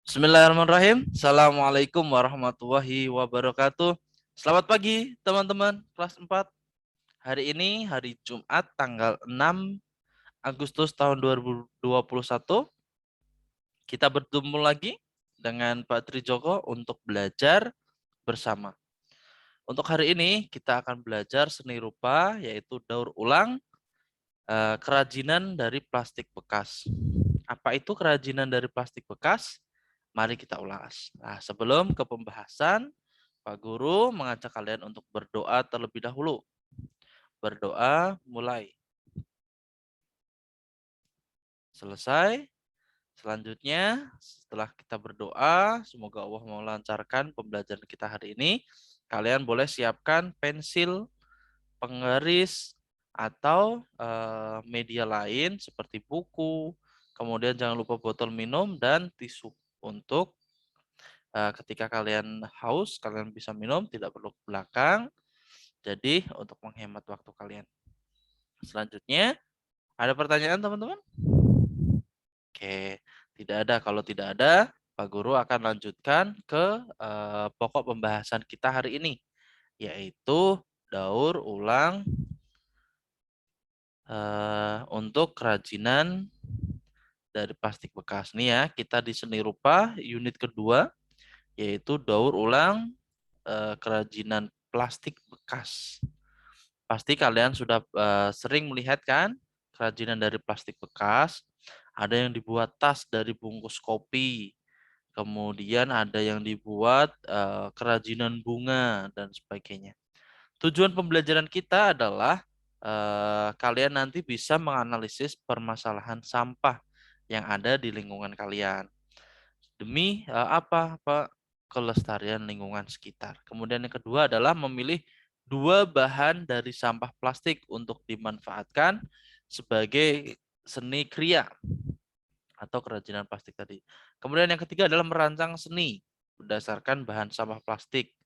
Bismillahirrahmanirrahim. Assalamualaikum warahmatullahi wabarakatuh. Selamat pagi teman-teman kelas 4. Hari ini hari Jumat tanggal 6 Agustus tahun 2021. Kita bertemu lagi dengan Pak Trijoko untuk belajar bersama. Untuk hari ini kita akan belajar seni rupa yaitu daur ulang kerajinan dari plastik bekas. Apa itu kerajinan dari plastik bekas? Mari kita ulas. Nah, sebelum ke pembahasan, Pak Guru mengajak kalian untuk berdoa terlebih dahulu. Berdoa mulai. Selesai. Selanjutnya, setelah kita berdoa, semoga Allah melancarkan pembelajaran kita hari ini. Kalian boleh siapkan pensil, penggaris, atau media lain seperti buku. Kemudian jangan lupa botol minum dan tisu untuk ketika kalian haus, kalian bisa minum, tidak perlu ke belakang. Jadi untuk menghemat waktu kalian. Selanjutnya, ada pertanyaan teman-teman? Oke, tidak ada. Kalau tidak ada, Pak Guru akan lanjutkan ke pokok pembahasan kita hari ini, yaitu daur ulang untuk kerajinan dari plastik bekas. Nih ya, kita di seni rupa unit kedua, yaitu daur ulang kerajinan plastik bekas. Pasti kalian sudah sering melihat kan kerajinan dari plastik bekas. Ada yang dibuat tas dari bungkus kopi. Kemudian ada yang dibuat kerajinan bunga dan sebagainya. Tujuan pembelajaran kita adalah kalian nanti bisa menganalisis permasalahan sampah yang ada di lingkungan kalian. Demi apa, Pak? Kelestarian lingkungan sekitar. Kemudian yang kedua adalah memilih dua bahan dari sampah plastik untuk dimanfaatkan sebagai seni kriya atau kerajinan plastik tadi. Kemudian yang ketiga adalah merancang seni berdasarkan bahan sampah plastik.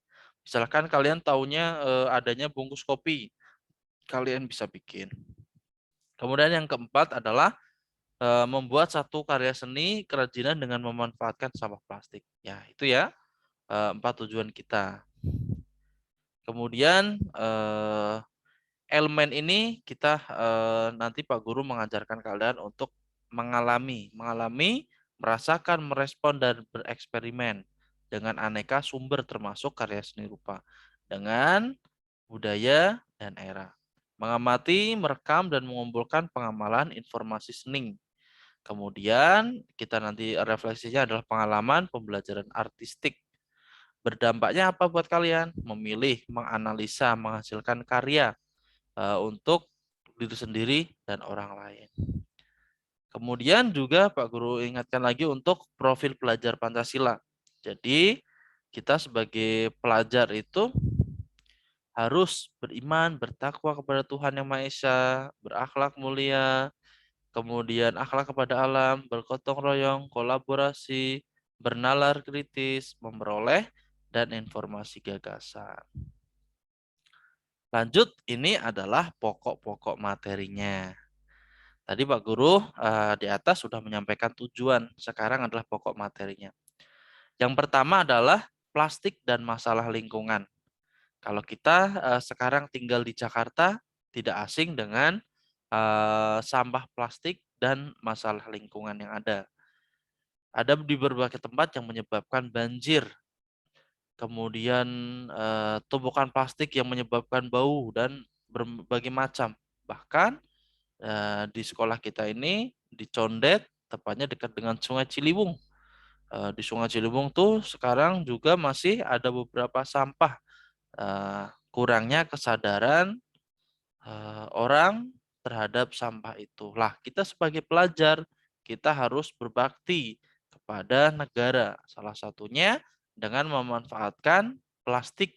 Misalkan kalian taunya adanya bungkus kopi, kalian bisa bikin. Kemudian yang keempat adalah membuat satu karya seni kerajinan dengan memanfaatkan sampah plastik. Ya, itu ya 4 tujuan kita. Kemudian elemen ini kita nanti Pak Guru mengajarkan kalian untuk mengalami, merasakan, merespon dan bereksperimen dengan aneka sumber termasuk karya seni rupa dengan budaya dan era. Mengamati, merekam dan mengumpulkan pengamalan informasi seni. Kemudian kita nanti refleksinya adalah pengalaman pembelajaran artistik. Berdampaknya apa buat kalian? Memilih, menganalisa, menghasilkan karya untuk diri sendiri dan orang lain. Kemudian juga Pak Guru ingatkan lagi untuk profil pelajar Pancasila. Jadi kita sebagai pelajar itu harus beriman, bertakwa kepada Tuhan Yang Maha Esa, berakhlak mulia, kemudian akhlak kepada alam, bergotong royong, kolaborasi, bernalar kritis, memperoleh dan informasi gagasan. Lanjut, ini adalah pokok-pokok materinya. Tadi Pak Guru di atas sudah menyampaikan tujuan, sekarang adalah pokok materinya. Yang pertama adalah plastik dan masalah lingkungan. Kalau kita sekarang tinggal di Jakarta, tidak asing dengan sampah plastik dan masalah lingkungan yang ada. Ada di berbagai tempat yang menyebabkan banjir, kemudian tumpukan plastik yang menyebabkan bau dan berbagai macam. Bahkan di sekolah kita ini di Condet, tepatnya dekat dengan Sungai Ciliwung. Di Sungai Ciliwung tuh sekarang juga masih ada beberapa sampah. Kurangnya kesadaran orang terhadap sampah itu. Lah, kita sebagai pelajar, kita harus berbakti kepada negara. Salah satunya dengan memanfaatkan plastik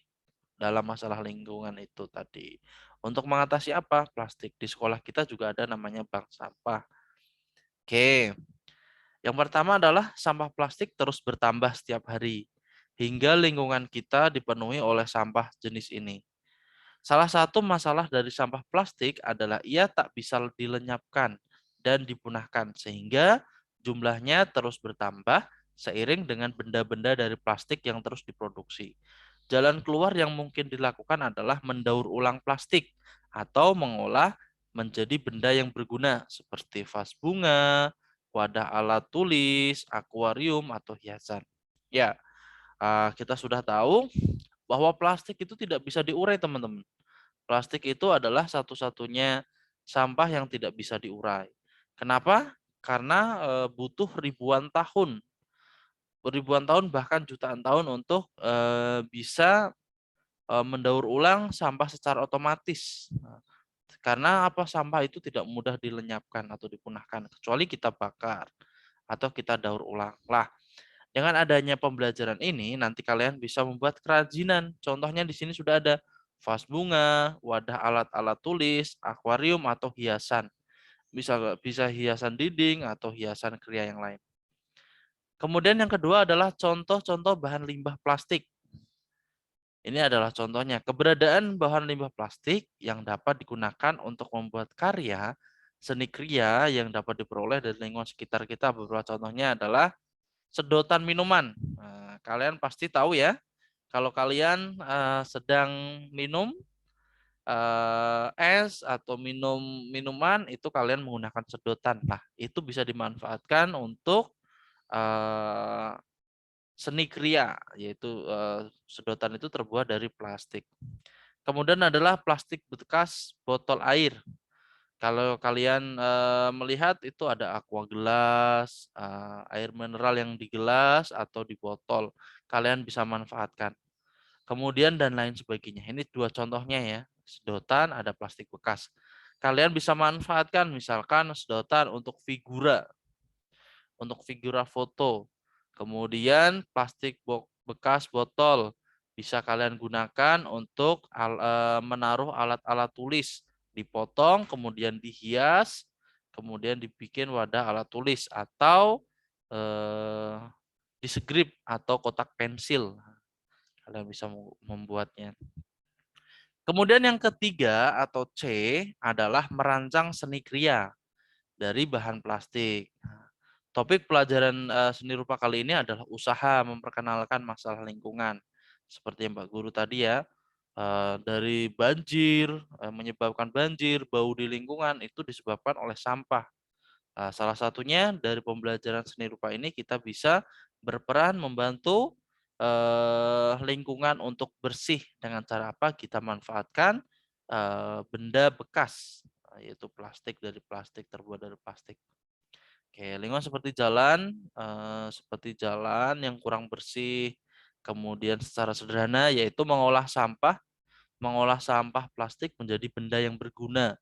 dalam masalah lingkungan itu tadi. Untuk mengatasi apa? Plastik. Di sekolah kita juga ada namanya bank sampah. Oke. Yang pertama adalah sampah plastik terus bertambah setiap hari hingga lingkungan kita dipenuhi oleh sampah jenis ini. Salah satu masalah dari sampah plastik adalah ia tak bisa dilenyapkan dan dipunahkan sehingga jumlahnya terus bertambah seiring dengan benda-benda dari plastik yang terus diproduksi. Jalan keluar yang mungkin dilakukan adalah mendaur ulang plastik atau mengolah menjadi benda yang berguna seperti vas bunga, wadah alat tulis, akuarium, atau hiasan. Ya, kita sudah tahu bahwa plastik itu tidak bisa diurai, teman-teman. Plastik itu adalah satu-satunya sampah yang tidak bisa diurai. Kenapa? Karena butuh ribuan tahun bahkan jutaan tahun untuk bisa mendaur ulang sampah secara otomatis. Nah, karena apa? Sampah itu tidak mudah dilenyapkan atau dipunahkan kecuali kita bakar atau kita daur ulang. Lah, dengan adanya pembelajaran ini nanti kalian bisa membuat kerajinan. Contohnya di sini sudah ada vas bunga, wadah alat-alat tulis, akuarium, atau hiasan. Bisa bisa hiasan dinding atau hiasan kriya yang lain. Kemudian yang kedua adalah contoh-contoh bahan limbah plastik. Ini adalah contohnya. Keberadaan bahan limbah plastik yang dapat digunakan untuk membuat karya seni kriya yang dapat diperoleh dari lingkungan sekitar kita. Beberapa contohnya adalah sedotan minuman. Nah, kalian pasti tahu ya, kalau kalian sedang minum es atau minum minuman, itu kalian menggunakan sedotan. Nah, itu bisa dimanfaatkan untuk eh, seni kriya, yaitu sedotan itu terbuat dari plastik. Kemudian adalah plastik bekas botol air. Kalau kalian melihat itu ada aqua gelas, air mineral yang di gelas atau di botol, kalian bisa manfaatkan. Kemudian dan lain sebagainya. Ini dua contohnya ya. Sedotan ada plastik bekas. Kalian bisa manfaatkan misalkan sedotan untuk figura foto. Kemudian plastik bekas botol bisa kalian gunakan untuk menaruh alat-alat tulis, dipotong kemudian dihias, kemudian dibikin wadah alat tulis atau eh, disegrip atau kotak pensil. Kalian bisa membuatnya. Kemudian yang ketiga atau C adalah merancang seni kriya dari bahan plastik. Nah, topik pelajaran seni rupa kali ini adalah usaha memperkenalkan masalah lingkungan. Seperti yang Pak Guru tadi ya, dari banjir, menyebabkan banjir, bau di lingkungan itu disebabkan oleh sampah. Salah satunya dari pembelajaran seni rupa ini kita bisa berperan membantu lingkungan untuk bersih dengan cara apa? Kita manfaatkan benda bekas, yaitu plastik terbuat dari plastik. Oke, lingkungan seperti jalan yang kurang bersih, kemudian secara sederhana yaitu mengolah sampah plastik menjadi benda yang berguna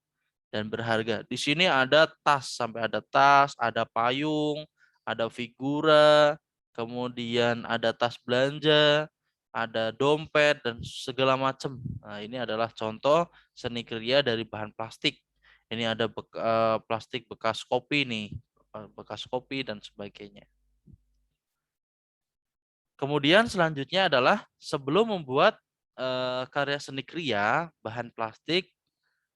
dan berharga. Di sini ada tas, sampai ada tas, ada payung, ada figura, kemudian ada tas belanja, ada dompet, dan segala macam. Nah, ini adalah contoh seni kriya dari bahan plastik. Ini ada plastik bekas kopi nih, bekas kopi dan sebagainya. Kemudian selanjutnya adalah sebelum membuat karya seni kriya, bahan plastik,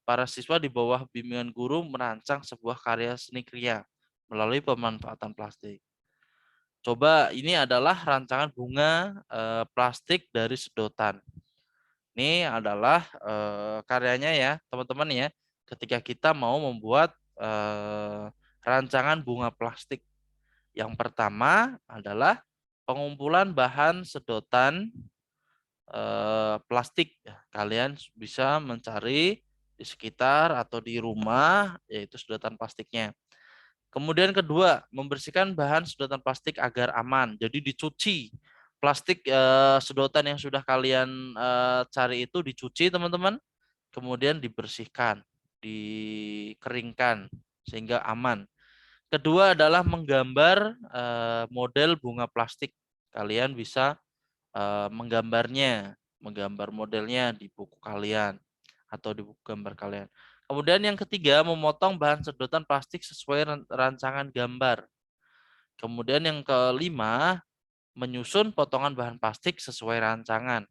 para siswa di bawah bimbingan guru merancang sebuah karya seni kriya melalui pemanfaatan plastik. Coba ini adalah rancangan bunga plastik dari sedotan. Ini adalah karyanya ya, teman-teman ya. Ketika kita mau membuat rancangan bunga plastik. Yang pertama adalah pengumpulan bahan sedotan plastik. Kalian bisa mencari di sekitar atau di rumah, yaitu sedotan plastiknya. Kemudian kedua, membersihkan bahan sedotan plastik agar aman. Jadi dicuci. Plastik sedotan yang sudah kalian cari itu dicuci, teman-teman. Kemudian dibersihkan, dikeringkan sehingga aman. Kedua adalah menggambar model bunga plastik. Kalian bisa menggambar modelnya di buku kalian atau di buku gambar kalian. Kemudian yang ketiga, memotong bahan sedotan plastik sesuai rancangan gambar. Kemudian yang kelima, menyusun potongan bahan plastik sesuai rancangan.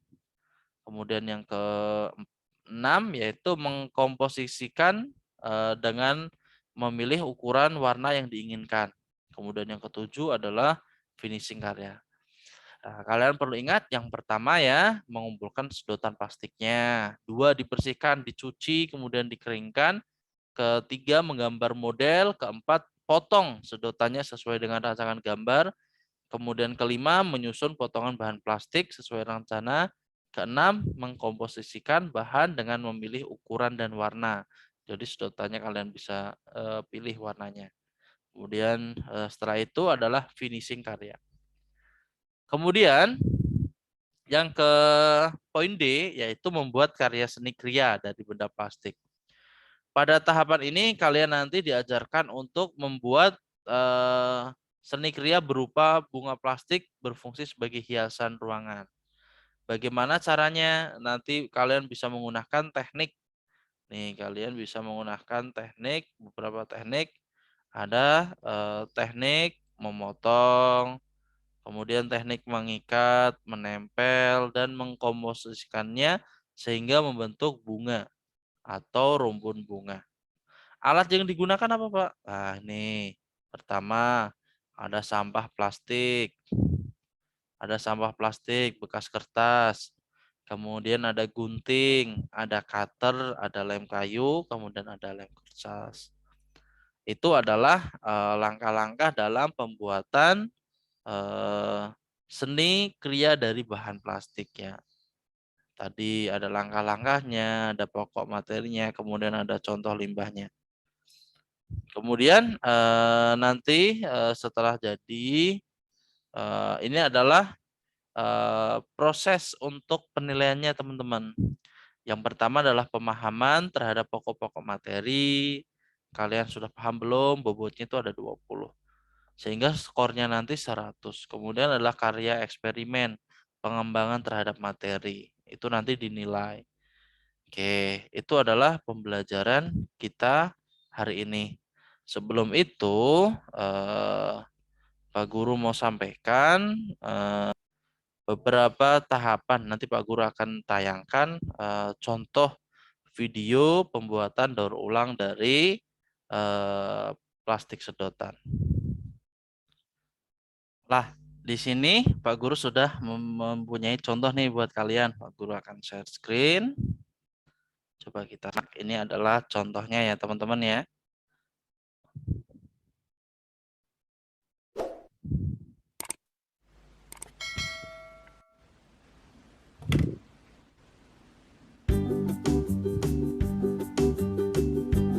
Kemudian yang keenam yaitu mengkomposisikan dengan memilih ukuran warna yang diinginkan. Kemudian yang ketujuh adalah finishing karya. Nah, kalian perlu ingat yang pertama ya, mengumpulkan sedotan plastiknya. 2, dibersihkan, dicuci, kemudian dikeringkan. Ketiga, menggambar model. Keempat, potong sedotannya sesuai dengan rancangan gambar. Kemudian kelima, menyusun potongan bahan plastik sesuai rencana. Keenam, mengkomposisikan bahan dengan memilih ukuran dan warna. Jadi sedotannya kalian bisa pilih warnanya. Kemudian setelah itu adalah finishing karya. Kemudian yang ke poin D, yaitu membuat karya seni kriya dari benda plastik. Pada tahapan ini kalian nanti diajarkan untuk membuat seni kriya berupa bunga plastik berfungsi sebagai hiasan ruangan. Bagaimana caranya? Nanti kalian bisa menggunakan teknik. Nih, kalian bisa menggunakan teknik, beberapa teknik. Ada teknik memotong, kemudian teknik mengikat, menempel, dan mengkomposisikannya sehingga membentuk bunga atau rumpun bunga. Alat yang digunakan apa, Pak? Nah, ini pertama ada sampah plastik. Ada sampah plastik, bekas kertas. Kemudian ada gunting, ada cutter, ada lem kayu, kemudian ada lem kertas. Itu adalah langkah-langkah dalam pembuatan seni kriya dari bahan plastik ya. Tadi ada langkah-langkahnya, ada pokok materinya, kemudian ada contoh limbahnya. Kemudian nanti setelah jadi ini adalah proses untuk penilaiannya teman-teman. Yang pertama adalah pemahaman terhadap pokok-pokok materi. Kalian sudah paham belum? Bobotnya itu ada 20. Sehingga skornya nanti 100. Kemudian adalah karya eksperimen, pengembangan terhadap materi. Itu nanti dinilai. Oke, itu adalah pembelajaran kita hari ini. Sebelum itu, Pak Guru mau sampaikan beberapa tahapan. Nanti Pak Guru akan tayangkan contoh video pembuatan daur ulang dari plastik sedotan. Lah, di sini Pak Guru sudah mempunyai contoh nih buat kalian. Pak Guru akan share screen. Coba kita lihat. Ini adalah contohnya ya teman-teman ya.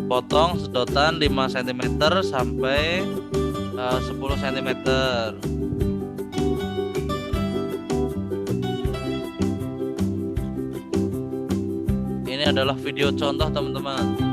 Potong sedotan 5 cm sampai 10 cm. Ini adalah video contoh teman-teman.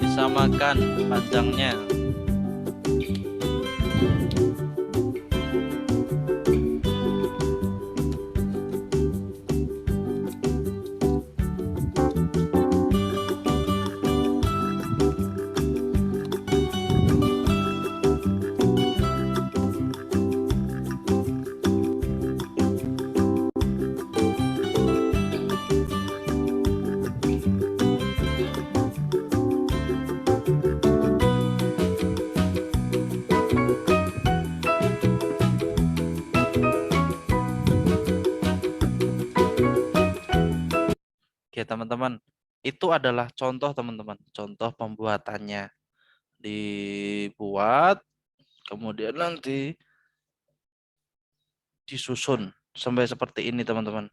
Disamakan panjangnya. Oke teman-teman, itu adalah contoh teman-teman, contoh pembuatannya. Dibuat dibuat, kemudian nanti disusun sampai seperti ini, teman-teman.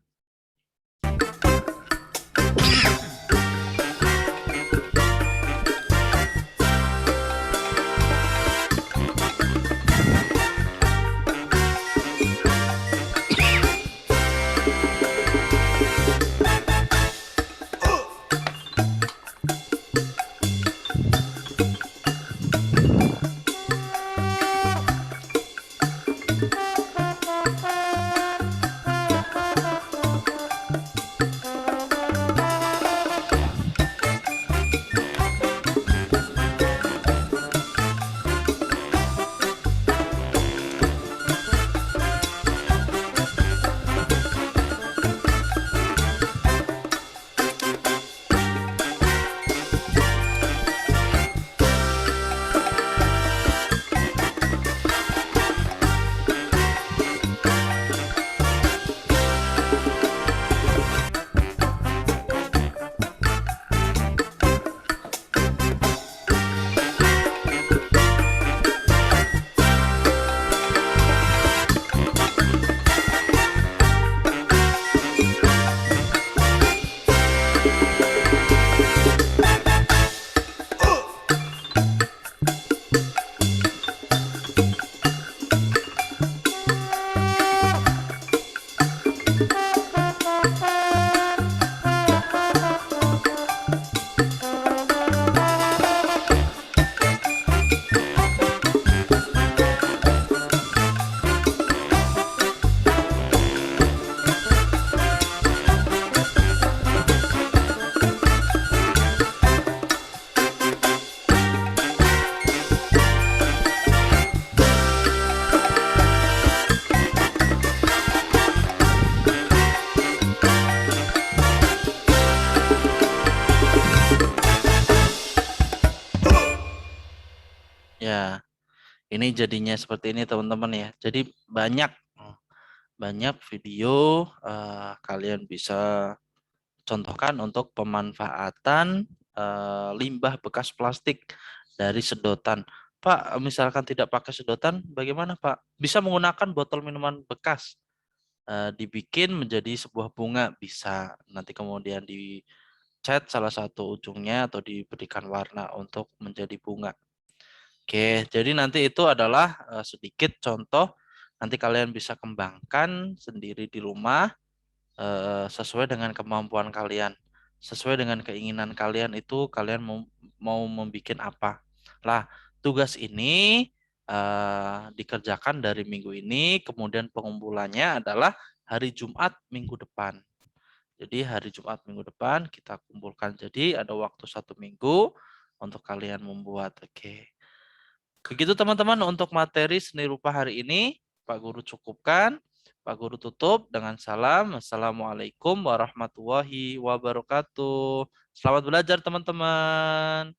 Ya, ini jadinya seperti ini, teman-teman ya. Jadi banyak video kalian bisa contohkan untuk pemanfaatan limbah bekas plastik dari sedotan. Pak, misalkan tidak pakai sedotan, bagaimana Pak? Bisa menggunakan botol minuman bekas, dibikin menjadi sebuah bunga, bisa. Nanti kemudian dicat salah satu ujungnya atau diberikan warna untuk menjadi bunga. Oke, jadi nanti itu adalah sedikit contoh, nanti kalian bisa kembangkan sendiri di rumah sesuai dengan kemampuan kalian, sesuai dengan keinginan kalian, itu kalian mau membuat apa. Lah, tugas ini dikerjakan dari minggu ini, kemudian pengumpulannya adalah hari Jumat minggu depan. Jadi hari Jumat minggu depan kita kumpulkan. Jadi ada waktu 1 minggu untuk kalian membuat. Oke. Begitu teman-teman untuk materi seni rupa hari ini. Pak Guru cukupkan. Pak Guru tutup dengan salam. Assalamualaikum warahmatullahi wabarakatuh. Selamat belajar teman-teman.